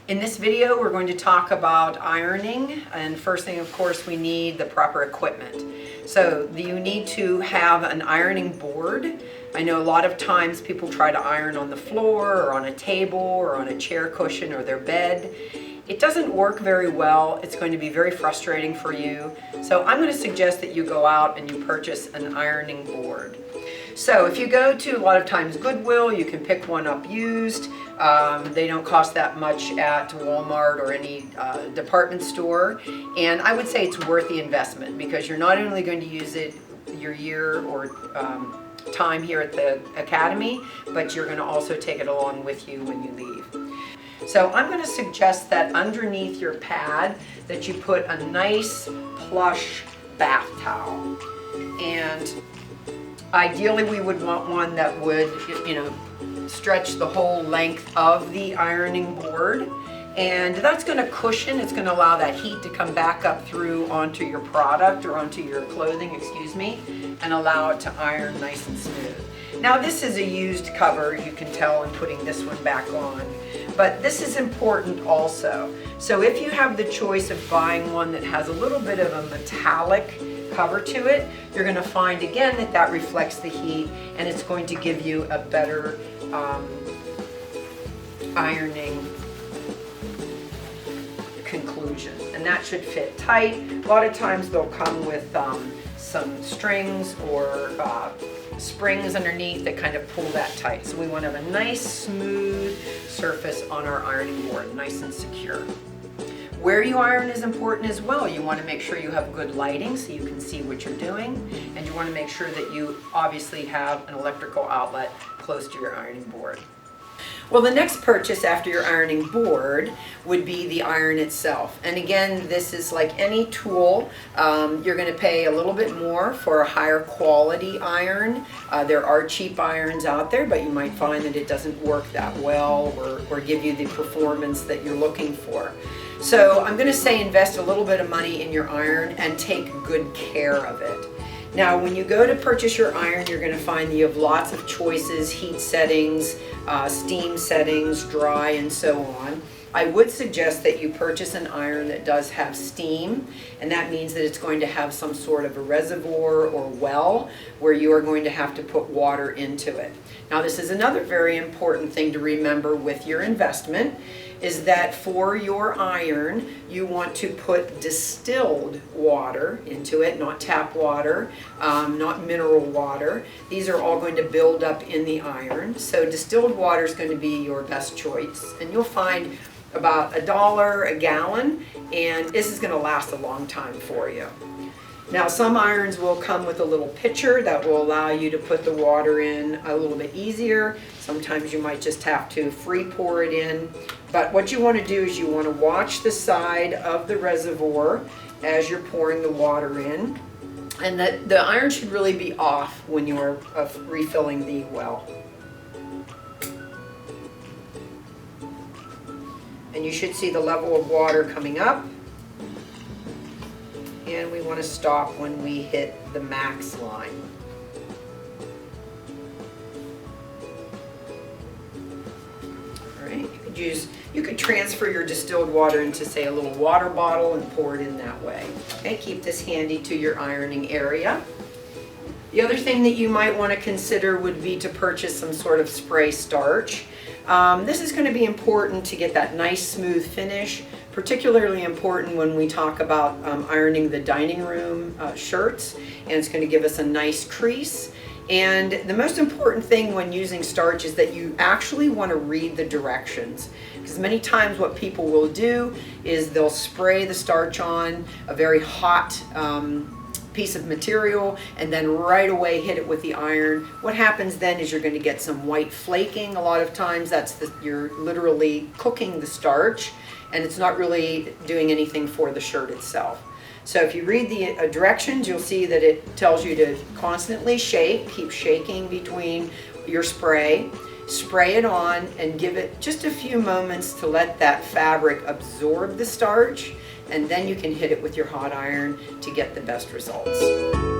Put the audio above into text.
In this video, we're going to talk about ironing, and first thing, of course, we need the proper equipment. So you need to have an ironing board. I know a lot of times people try to iron on the floor or on a table or on a chair cushion or their bed. It doesn't work very well. It's going to be very frustrating for you. So I'm going to suggest that you go out and you purchase an ironing board. So if you go to a lot of times Goodwill, you can pick one up used. They don't cost that much at Walmart or any department store. And I would say it's worth the investment because you're not only going to use it your year or time here at the Academy, but you're going to also take it along with you when you leave. So I'm going to suggest that underneath your pad that you put a nice plush bath towel. And ideally we would want one that would, stretch the whole length of the ironing board. And that's going to cushion, it's going to allow that heat to come back up through onto your product or onto your clothing, and allow it to iron nice and smooth. Now this is a used cover, you can tell I'm putting this one back on. But this is important also. So if you have the choice of buying one that has a little bit of a metallic cover to it, you're going to find again that reflects the heat and it's going to give you a better ironing conclusion. And that should fit tight. A lot of times they'll come with some strings or springs underneath that kind of pull that tight. So we want to have a nice smooth surface on our ironing board, nice and secure. Where you iron is important as well. You want to make sure you have good lighting so you can see what you're doing, and you want to make sure that you obviously have an electrical outlet close to your ironing board. Well, the next purchase after your ironing board would be the iron itself. And again, this is like any tool. You're going to pay a little bit more for a higher quality iron. There are cheap irons out there, but you might find that it doesn't work that well or give you the performance that you're looking for. So I'm going to say invest a little bit of money in your iron and take good care of it. Now, when you go to purchase your iron, you're going to find that you have lots of choices, heat settings, steam settings, dry, and so on. I would suggest that you purchase an iron that does have steam, and that means that it's going to have some sort of a reservoir or well where you are going to have to put water into it. Now, this is another very important thing to remember with your investment, is that for your iron, you want to put distilled water into it, not tap water, not mineral water. These are all going to build up in the iron. So distilled water is going to be your best choice. And you'll find about $1 a gallon, and this is going to last a long time for you. Now, some irons will come with a little pitcher that will allow you to put the water in a little bit easier. Sometimes you might just have to free pour it in. But what you want to do is you want to watch the side of the reservoir as you're pouring the water in. And the iron should really be off when you are refilling the well. And you should see the level of water coming up. And we want to stop when we hit the max line. All right, you could transfer your distilled water into, say, a little water bottle and pour it in that way. Okay, keep this handy to your ironing area. The other thing that you might want to consider would be to purchase some sort of spray starch. This is going to be important to get that nice smooth finish, particularly important when we talk about ironing the dining room shirts, and it's going to give us a nice crease. And the most important thing when using starch is that you actually want to read the directions, because many times what people will do is they'll spray the starch on a very hot piece of material and then right away hit it with the iron. What happens then is you're going to get some white flaking. A lot of times you're literally cooking the starch, and it's not really doing anything for the shirt itself. So if you read the directions, you'll see that it tells you to constantly shake, keep shaking between your spray it on, and give it just a few moments to let that fabric absorb the starch, and then you can hit it with your hot iron to get the best results.